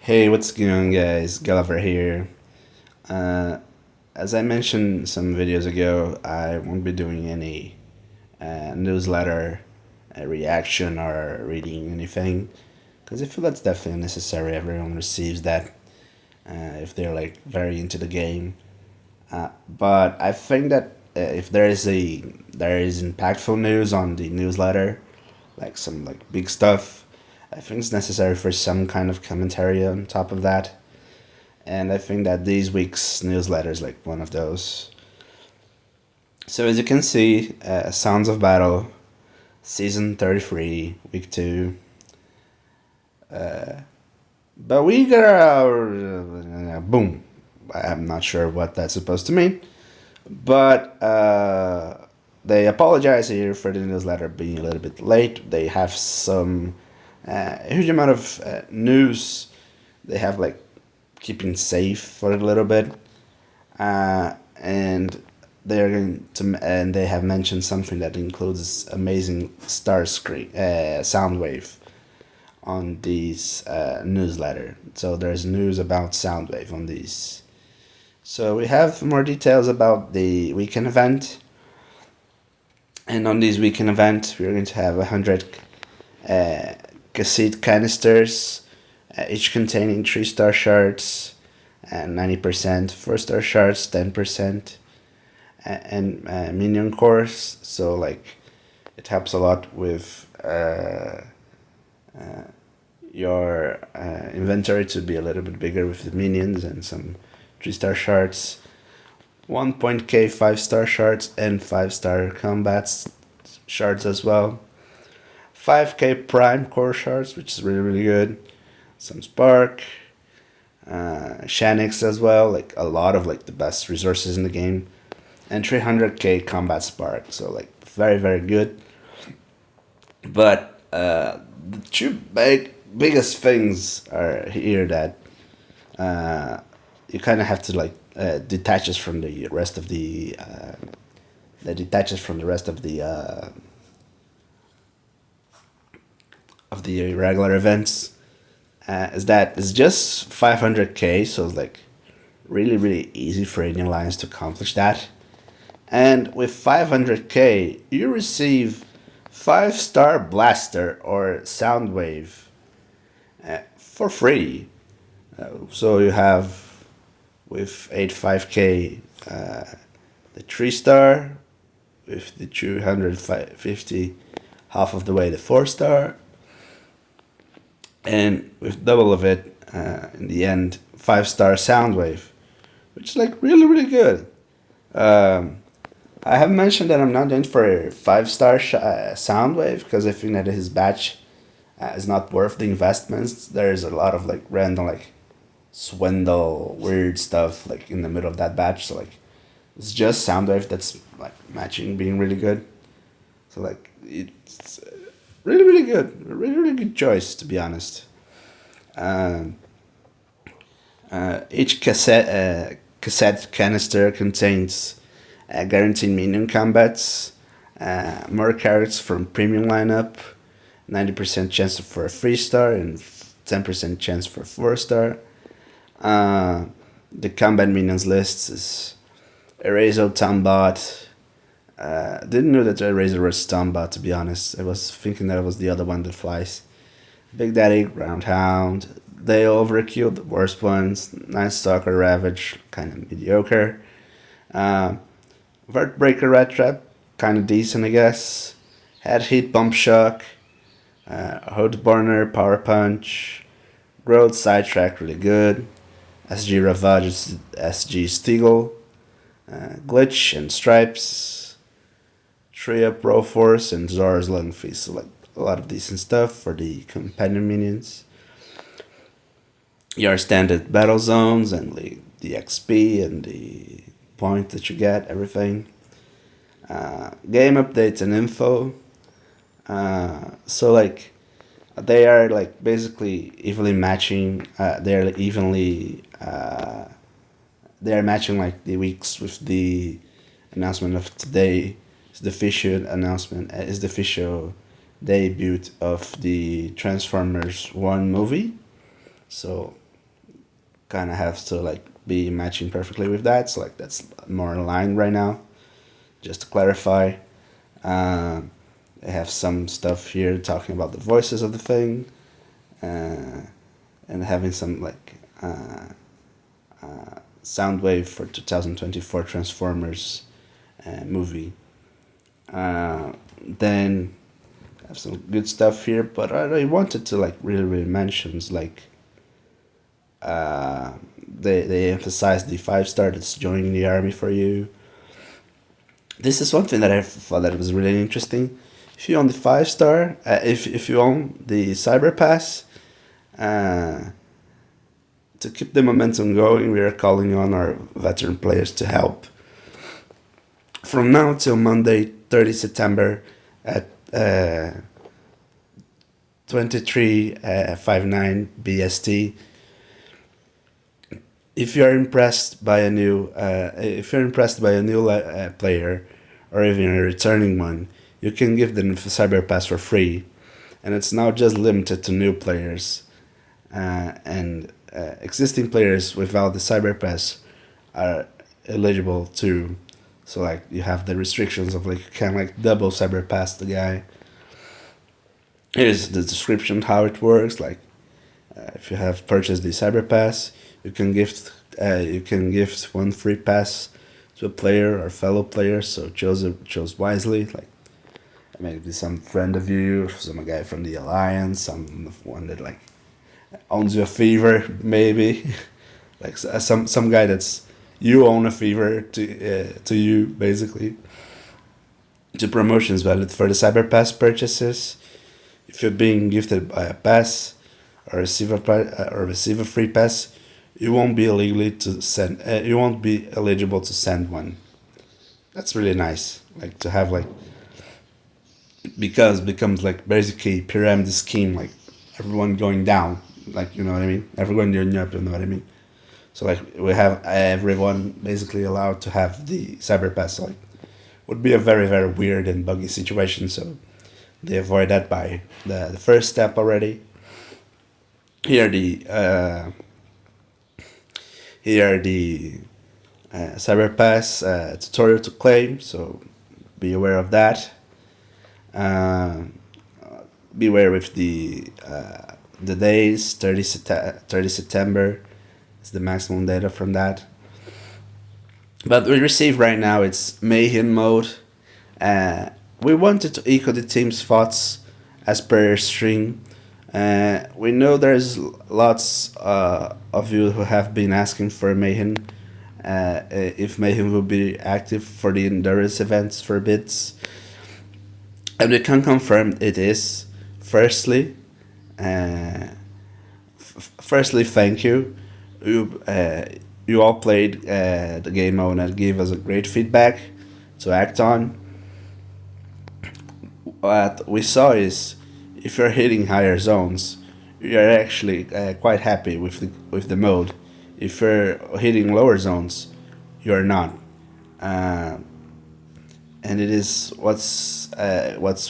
Hey, what's going on, guys? Gulliver here. Uh, as I mentioned some videos ago, I won't be doing any newsletter reaction or reading anything because I feel that's definitely necessary. Everyone receives that if they're like very into the game. But I think that if there is impactful news on the newsletter, like some like big stuff, I think it's necessary for some kind of commentary on top of that. And I think that this week's newsletter is like one of those. So as you can see, Sounds of Battle, season 33, week 2. But we got our boom. I'm not sure what that's supposed to mean, but they apologize here for the newsletter being a little bit late. They have some huge amount of news. They have like keeping safe for a little bit, and they're going to, and they have mentioned something that includes amazing star screen Soundwave on this newsletter. So there's news about Soundwave on these. So we have more details about the weekend event, and on this weekend event we're going to have 100 uh, cassette canisters, each containing 3-star shards, and 90% 4-star shards, 10%, and minion cores. So like it helps a lot with your inventory to be a little bit bigger with the minions and some 3-star shards, 1.k 5-star shards, and 5-star combat shards as well. 5k prime core shards, which is really really good. Some spark, Shanix as well, like a lot of like the best resources in the game, and 300k combat spark. So like very very good. But the two biggest things are here that you kind of have to like detaches from the rest of the that detaches from the rest of the regular events. Is that it's just 500k, so it's like really really easy for any alliance to accomplish that. And with 500k, you receive 5-star blaster or soundwave for free. So you have with 85k the 3-star, with the 250 half of the way the 4-star, and with double of it in the end 5-star soundwave, which is like really really good. I have mentioned that I'm not going for a 5-star soundwave because I think that his batch is not worth the investments. There's a lot of like random like swindle weird stuff like in the middle of that batch, so like it's just soundwave that's like matching being really good. So like it's really really good, really really good choice to be honest. um, each cassette canister contains guaranteed minion combats, more cards from premium lineup, 90% chance for a 3-star, and 10% chance for a 4-star. The combat minions list is Eraser Tombot. Didn't know that Eraser was Tombot, to be honest. I was thinking that it was the other one that flies. Big Daddy, Roundhound. They overkill, the worst ones. Night Stalker, Ravage, kind of mediocre. Uh, Vertbreaker, Rat Trap, kind of decent, I guess. Head Hit, Bump Shock. Hood Burner, Power Punch. Growth, Sidetrack, really good. SG Ravage, SG Steagle. Glitch and Stripes. Tria Pro Force, and Zora's Lung Feast. So, like, a lot of decent stuff for the companion minions. Your standard battle zones and the XP and the point that you get, everything. Game updates and info. So like they are like basically evenly matching. They're evenly. They are matching like the weeks with the announcement of today. Is the official announcement? Is the official debut of the Transformers One movie. So kind of have to like be matching perfectly with that. So like that's more in line right now. Just to clarify, um, I have some stuff here talking about the voices of the thing, uh, and having some like sound wave for 2024 Transformers movie. Then I have some good stuff here, but I wanted to like really mention like they emphasize the 5 star that's joining the army for you. This is one thing that I thought that was really interesting. If you own the 5 star, if you own the Cyber Pass, uh, to keep the momentum going, we are calling on our veteran players to help. From now till Monday, 30 September at 23:59 BST, if you're impressed by a new player, or even a returning one, you can give them the Cyber Pass for free, and it's now just limited to new players, and existing players without the Cyber Pass are eligible too. So like you have the restrictions of like you can like double Cyber Pass the guy. Here's the description how it works. Like if you have purchased the Cyber Pass, you can gift one free pass to a player or fellow player. So chose wisely. Like maybe some friend of you, some guy from the alliance, someone that like owns you a favor, maybe like some guy that's you own a favor to you basically. The promotions valid for the Cyber Pass purchases. If you're being gifted by a pass or receive a free pass, you won't be illegally to send. You won't be eligible to send one. That's really nice. Like to have like because becomes like basically pyramid scheme. Like everyone going down. Like you know what I mean. Everyone going up. You know what I mean. So like we have everyone basically allowed to have the Cyber Pass. So, like would be a very weird and buggy situation. So they avoid that by the first step already. Here the Cyber Pass tutorial to claim. So be aware of that. Uh, be aware with the days 30 September is the maximum data from that. But we receive right now it's Mayhem mode. We wanted to echo the team's thoughts as per stream. We know there's lots of you who have been asking for Mayhem. If Mayhem will be active for the endurance events for bits. And we can confirm it is. Firstly, thank you. You all played the game mode and gave us a great feedback to act on. What we saw is if you're hitting higher zones, you're actually quite happy with the mode. If you're hitting lower zones, you're not. Uh, and it is what's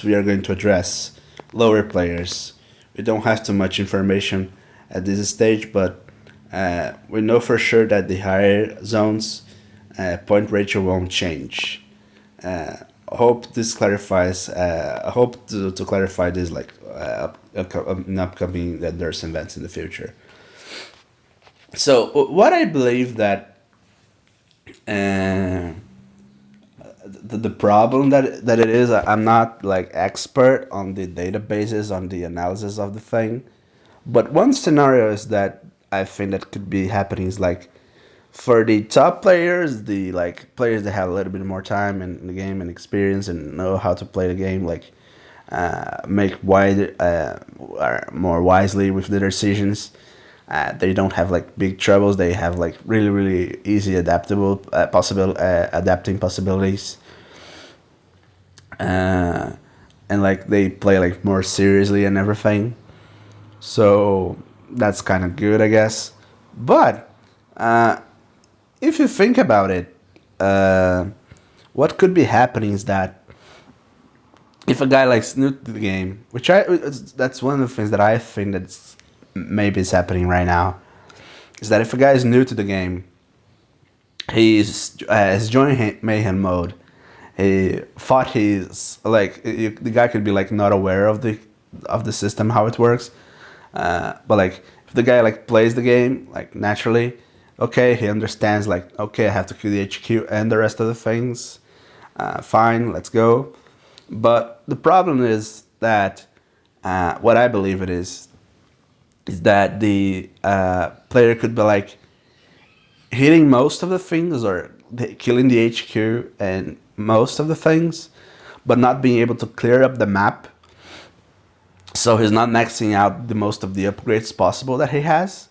we are going to address. Lower players. We don't have too much information at this stage, but we know for sure that the higher zones point ratio won't change. I hope this clarifies. I hope to clarify this like in upcoming there's events in the future. So what I believe that uh, the problem that it is, I'm not like expert on the databases on the analysis of the thing, but one scenario is that I think that could be happening is like for the top players, the like players that have a little bit more time in the game and experience and know how to play the game, like make wide or more wisely with their decisions. They don't have like big troubles. They have like really easy adaptable possible adapting possibilities. Uh, and like they play like more seriously and everything. So that's kind of good, I guess. But if you think about it, uh, what could be happening is that if a guy likes new to the game, that's one of the things that I think that's maybe is happening right now. is that if a guy is new to the game, he's joining Mayhem mode. He thought he's like the guy could be like not aware of the system, how it works. But like if the guy like plays the game like naturally, okay, he understands like okay, I have to kill the HQ and the rest of the things. Fine, let's go. But the problem is that what I believe it is that the player could be like hitting most of the things or killing the HQ and most of the things, but not being able to clear up the map. So he's not maxing out the most of the upgrades possible that he has.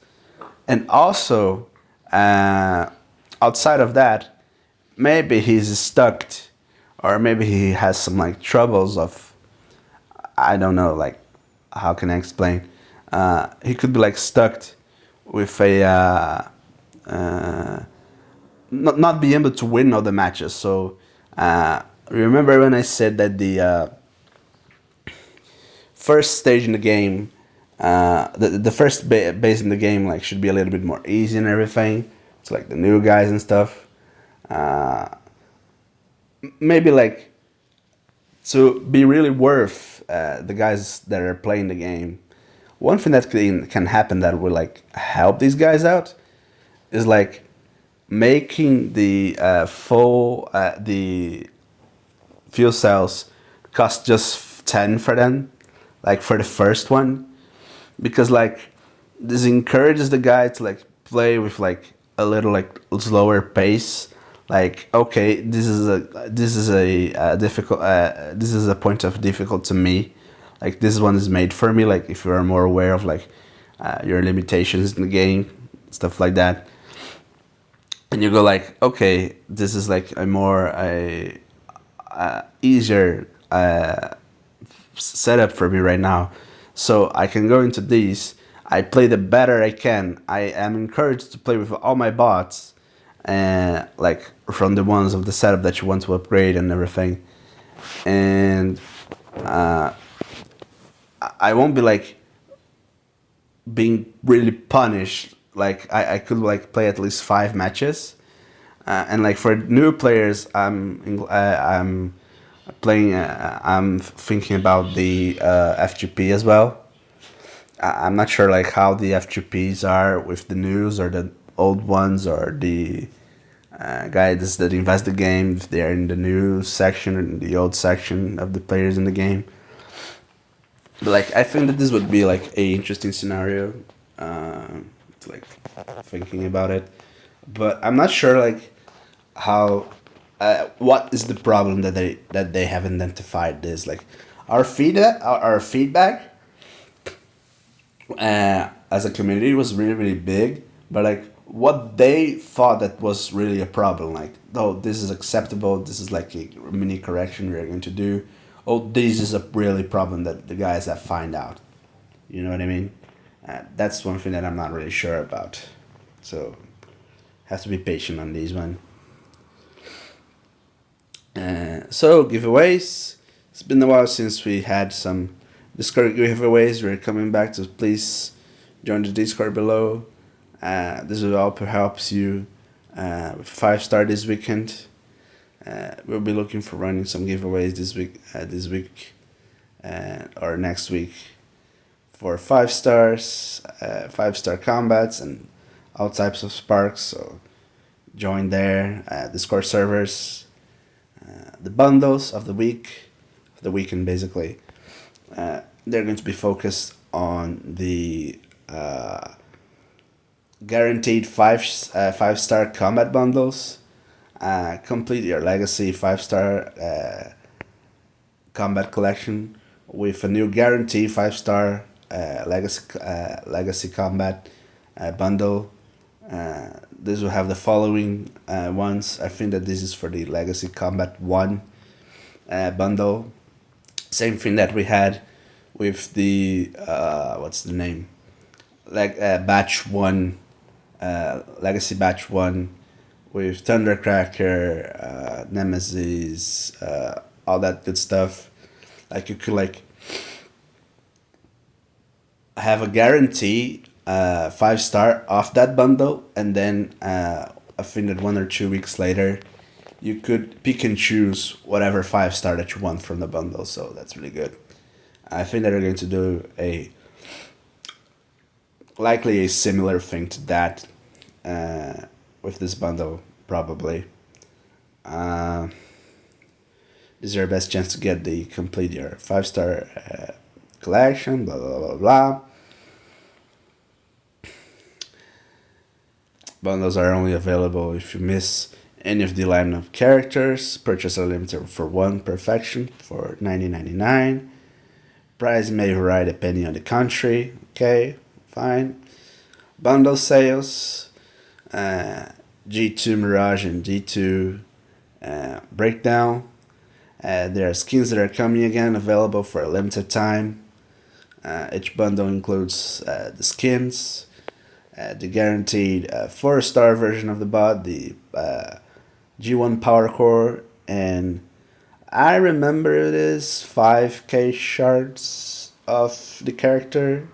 And also, outside of that, maybe he's stuck, or maybe he has some like troubles of, I don't know, like how can I explain? He could be like stuck with a not be able to win all the matches. So remember when I said that the first stage in the game, the first base in the game like should be a little bit more easy and everything. It's like the new guys and stuff. Maybe like to be really worth the guys that are playing the game. One thing that can happen that will like help these guys out is like making the the fuel cells cost just 10 for them, like for the first one, because like this encourages the guy to like play with like a little like slower pace. Like okay, this is a difficult this is a point of difficult to me. Like this one is made for me. Like if you are more aware of like your limitations in the game, stuff like that, and you go like okay, this is like a more easier setup for me right now, so I can go into these. I play the better I can. I am encouraged to play with all my bots, like from the ones of the setup that you want to upgrade and everything, and I won't be like being really punished. Like I could like play at least 5 matches, and like for new players, I'm playing. I'm thinking about the FGP as well. I'm not sure like how the FGPs are with the news or the old ones or the guys that invest the game, if they're in the new section or in the old section of the players in the game. But like I think that this would be like a interesting scenario, to like thinking about it. But I'm not sure like how what is the problem that they have identified this like our feedback as a community was really really big, but like what they thought that was really a problem, like oh this is acceptable, this is like a mini correction we're going to do, oh this is a really problem that the guys have find out, you know what I mean. That's one thing that I'm not really sure about, so have to be patient on these one. So giveaways, it's been a while since we had some Discord giveaways. We're coming back, so please join the Discord below. This will also helps you with 5-star this weekend. We'll be looking for running some giveaways this week or next week for 5 stars, 5-star combats, and all types of sparks. So join there. Discord servers. The bundles of the weekend basically. They're going to be focused on the guaranteed 5-star combat bundles. Complete your legacy 5-star combat collection with a new guaranteed 5-star legacy combat bundle. This will have the following ones. I think that this is for the Legacy Combat 1 bundle. Same thing that we had with the, what's the name? Like Batch 1, Legacy Batch 1 with Thundercracker, Nemesis, all that good stuff. Like you could like have a guarantee 5 star off that bundle, and then I think that 1 or 2 weeks later, you could pick and choose whatever 5 star that you want from the bundle. So that's really good. I think that they're going to do a likely a similar thing to that with this bundle, probably. Uh, this is your best chance to get the complete your 5 star collection. Blah blah blah blah. Bundles are only available if you miss any of the lineup characters. Purchase a limited for one perfection for 19.99. Price may vary depending on the country. Okay, fine. Bundle sales. G2 Mirage and G2 Breakdown. There are skins that are coming again, available for a limited time. Each bundle includes the skins, the guaranteed 4 star version of the bot, the G1 Power Core, and I remember it is 5k shards of the character.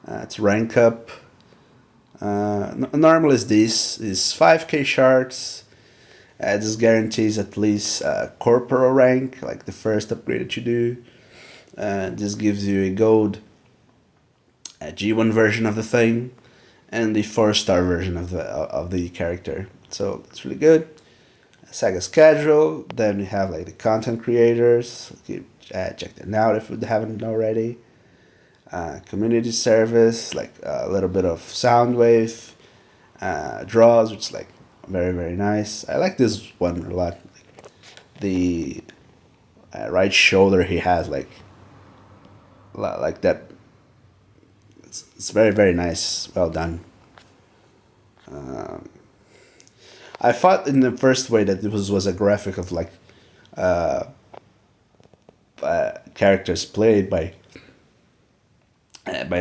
It's rank up. Normal is this is 5k shards. This guarantees at least corporal rank, like the first upgrade that you do. This gives you a gold G1 version of the thing, and the 4 star version of the character. So it's really good. Saga schedule. Then we have like the content creators. Check that out if you haven't already. Community service, like a little bit of sound wave, draws, which is like very very nice. I like this one a lot. The right shoulder he has like that. It's very very nice. Well done. I thought in the first way that it was a graphic of like characters played by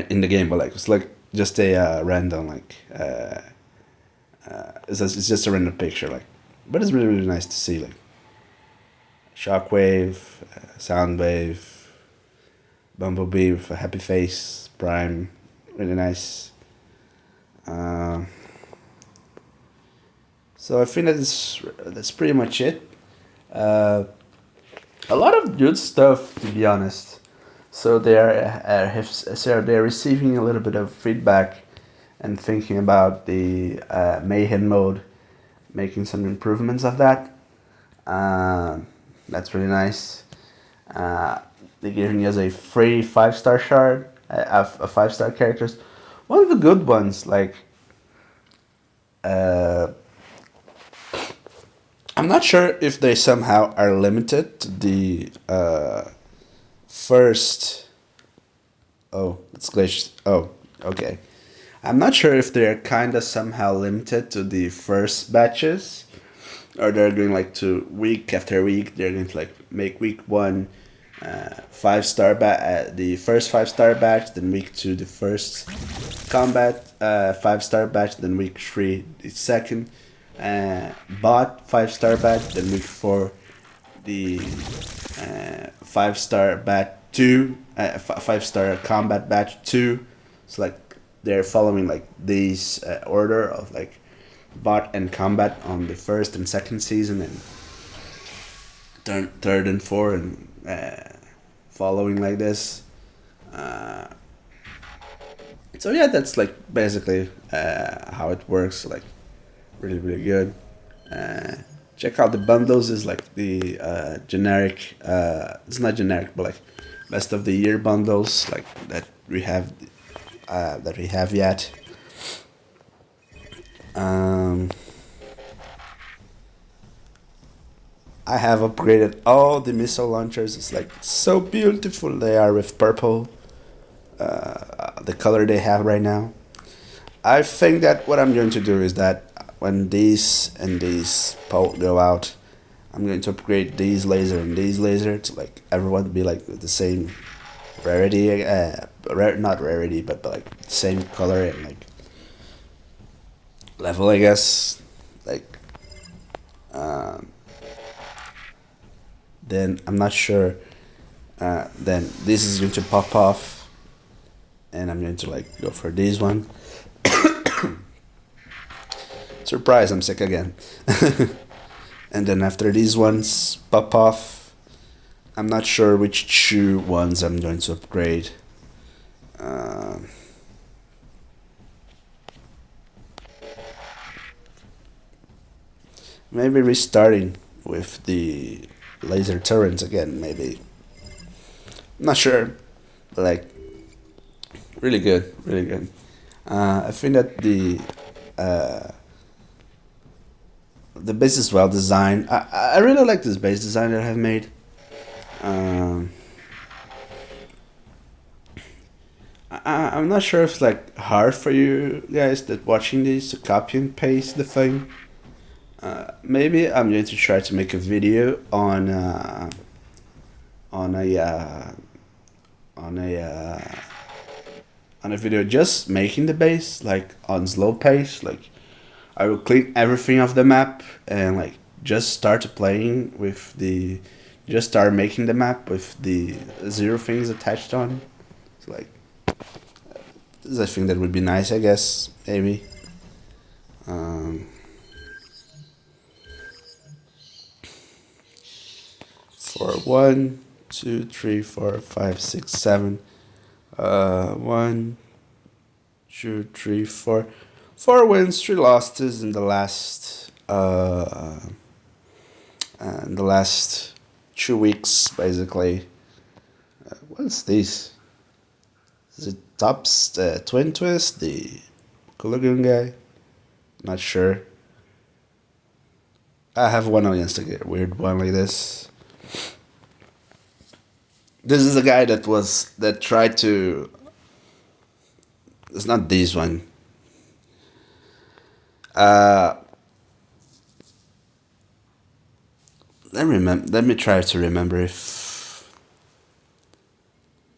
in the game, but like it's like just a random it's just a random picture, like, but it's really really nice to see, like shockwave, soundwave, bumblebee with a happy face, prime, really nice. So I think that's pretty much it. A lot of good stuff, to be honest. So they're receiving a little bit of feedback and thinking about the Mayhem mode, making some improvements of that. That's really nice. They're giving us a free 5 star shard of 5 star characters. One of the good ones, like I'm not sure if they somehow are limited to the first. Oh, it's glitched. Oh, okay. I'm not sure if they're kind of somehow limited to the first batches, or they're going like to week after week. They're going to like make week 1 5 star the first 5 star batch, then week 2 the first combat 5 star batch, then week 3 the second bot 5 star batch, then week 4 the 5 star batch 2 5 star combat batch 2. So like they're following like these order of like bot and combat on the first and second season, and third and fourth, and following like this. So yeah, that's like basically how it works. Like really really good. Check out the bundles. Is like the generic. It's not generic, but like best of the year bundles like that we have yet. I have upgraded all the missile launchers. It's like so beautiful they are with purple. The color they have right now. I think that what I'm going to do is that when these and these go out, I'm going to upgrade these laser and these laser to like everyone be like the same rarity. Not rarity, but like same color and like level, I guess. Like, then I'm not sure. Then this is going to pop off. and I'm going to like go for this one. Surprise, I'm sick again. And then after these ones pop off, I'm not sure which two ones I'm going to upgrade. Maybe restarting with the laser turrets again, maybe. I'm not sure, but like, really good, really good. I think that the base is well designed. I really like this base design that I have made. Um, I'm not sure if it's like hard for you guys that watching this to copy and paste the thing. Maybe I'm going to try to make a video on a on a on a video just making the base like on slow pace. Like I will clean everything off the map and like just start playing with the just start making the map with the zero things attached on. It's like I think that would be nice. I guess maybe. For 1, 2, 3, 4, 5, 6, 7. 1, 2, 3, 4. 4 wins, 3 losses in the last 2 weeks, basically. What's this? Is it Tops Twin Twist, the Coolagoon guy? Not sure. I have one against a weird one like this. This is a guy that tried to. It's not this one. Let me try to remember if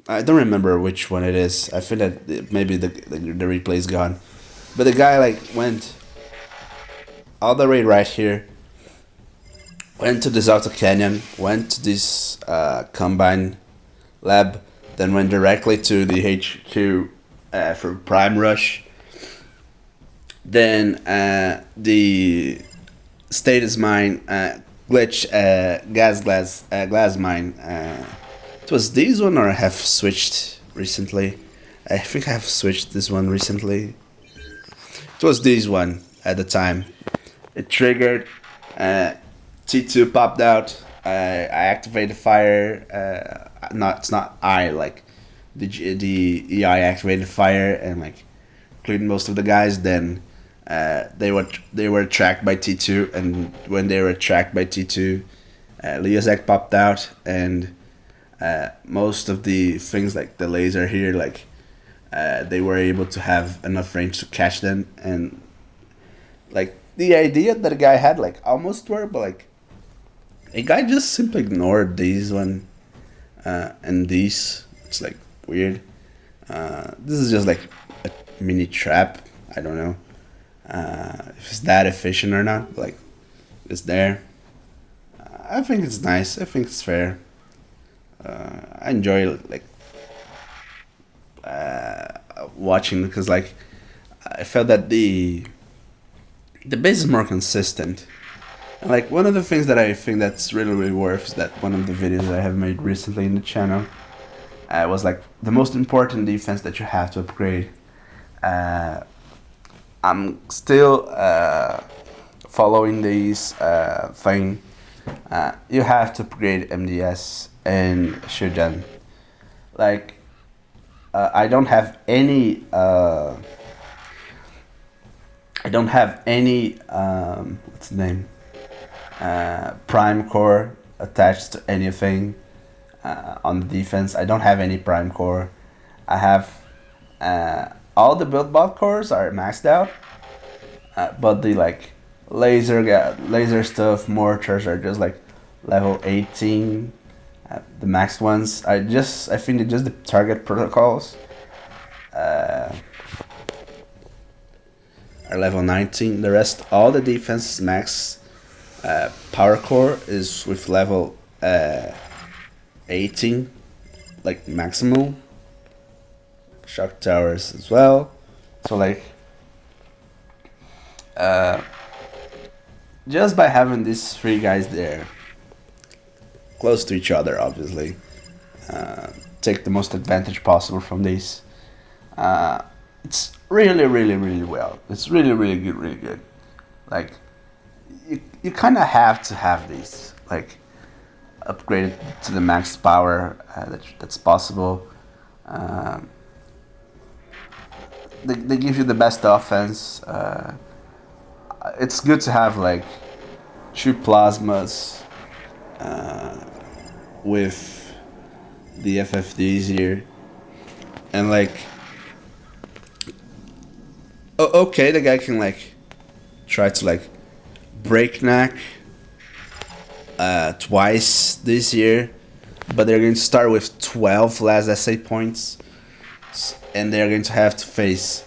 I don't remember which one it is. I feel that maybe the replay is gone, but the guy like went all the way right here. Went to this auto canyon. Went to this combine lab. Then went directly to the HQ for Prime Rush. Then the status mine glitch glass mine. It was this one, or I have switched recently. I think I have switched this one recently. It was this one at the time. It triggered. T2 popped out. I activated fire. It's not I like the EI activated fire and like cleared most of the guys. Then they were tracked by T2, and when they were tracked by T2, Leozek popped out, and most of the things like the laser here, like they were able to have enough range to catch them, and like the idea that the guy had like almost worked, but like a guy just simply ignored these one and these. It's like weird. This is just like a mini trap. I don't know if it's that efficient or not. Like it's there. I think it's nice. I think it's fair. I enjoy like watching, because like I felt that the base is more consistent. And like one of the things that I think that's really worth is that one of the videos that I have made recently in the channel was like the most important defense that you have to upgrade. I'm still following these thing. You have to upgrade MDS and Shujan. Like I don't have any what's the name, prime core attached to anything on the defense. I don't have any prime core. I have all the build bot cores are maxed out, but the like laser stuff, mortars are just like level 18. The max ones, I think it's just the target protocols are level 19. The rest, all the defense max power core is with level 18, like maximum. shock towers as well. So like, just by having these three guys there, close to each other, obviously, take the most advantage possible from this. It's really, really, really well. It's really, really good, really good. Like, you kind of have to have these, like, upgraded to the max power that's possible. Um, they give you the best offense. It's good to have like two plasmas with the FFDs here, and like, okay, the guy can like try to like breakneck twice this year, but they're going to start with 12 last essay points, and they're going to have to face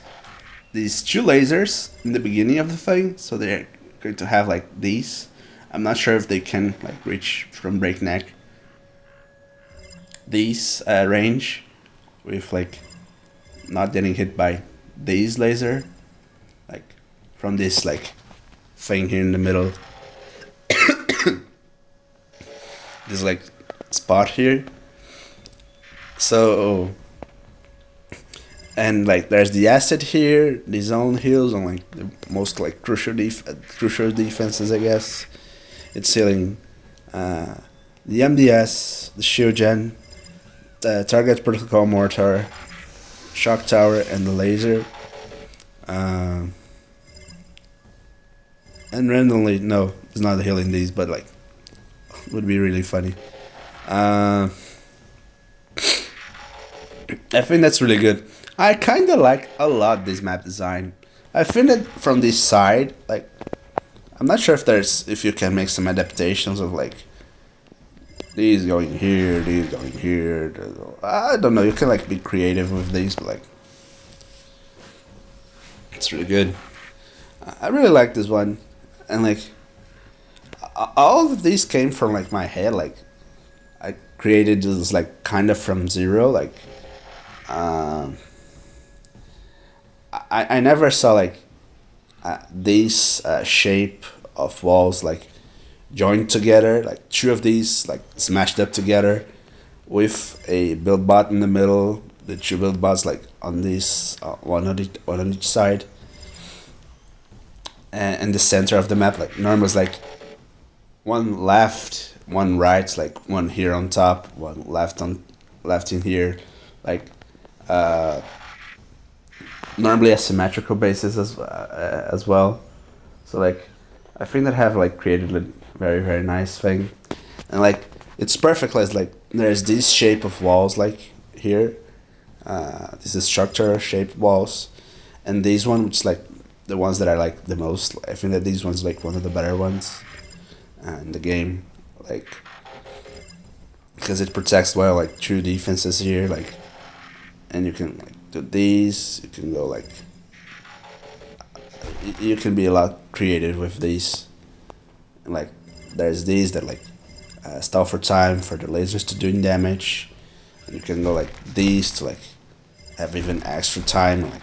these two lasers in the beginning of the thing, so they're going to have like these. I'm not sure if they can like reach from breakneck these range with like not getting hit by these laser, like from this like thing here in the middle. This like spot here. So, and like there's the asset here, the zone heals on like the most like crucial defenses, I guess. It's healing the MDS, the shield gen, the target protocol mortar, shock tower, and the laser. And randomly, no, it's not healing these, but like would be really funny. I think that's really good. I kind of like a lot this map design. I think that from this side, like, I'm not sure if you can make some adaptations of like these going here, these going here. I don't know. You can like be creative with these, but like, it's really good. I really like this one, and like, all of these came from like my head. Like, I created this like kind of from zero. Like, I never saw like this shape of walls like joined together, like two of these like smashed up together with a build bot in the middle, the two build bots like on this one on each side, and the center of the map. Like normal is like one left, one right, like one here on top, one left in here, like normally a symmetrical basis as well. So like, I think that have like created a very very nice thing, and like it's perfect. Like there's this shape of walls like here, this is structure shaped walls, and these one which is like the ones that I like the most. I think that these ones like one of the better ones in the game, like because it protects well like true defenses here, like, and you can like do these. You can go like you can be a lot creative with these. And like there's these that like stall for time for the lasers to doing damage, and you can go like these to like have even extra time, like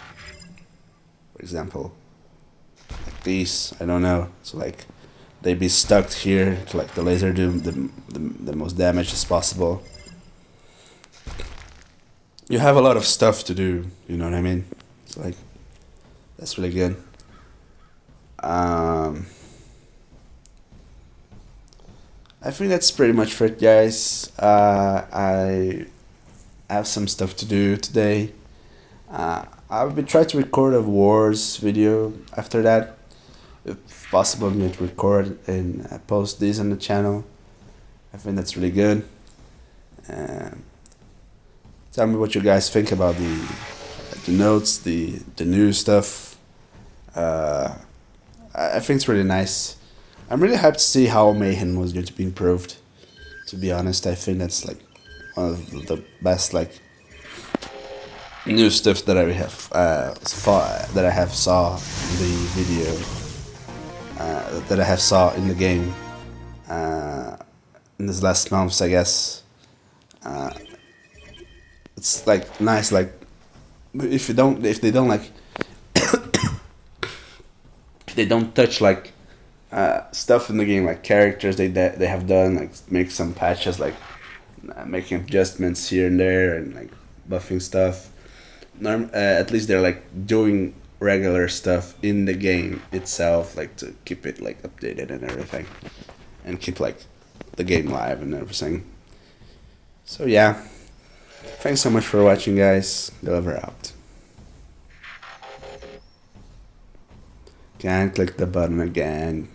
for example like these, I don't know, so like they be stuck here to like the laser do the most damage as possible. You have a lot of stuff to do, you know what I mean? It's like that's really good. I think that's pretty much for it, guys. I have some stuff to do today. I'll be trying to record a wars video after that. If possible, I'm going to record and post this on the channel. I think that's really good. Tell me what you guys think about the notes, the new stuff. I think it's really nice. I'm really hyped to see how Mayhem was going to be improved. To be honest, I think that's like one of the best like new stuff that I have that I have saw in the video, that I have saw in the game in this last months, I guess. It's like nice, like if you don't, if they don't like, if they don't touch like stuff in the game, like characters they have done, like make some patches, like making adjustments here and there, and like buffing stuff. At least they're like doing regular stuff in the game itself, like to keep it like updated and everything, and keep like the game live and everything. So yeah, thanks so much for watching, guys. Deliver out. Can click the button again.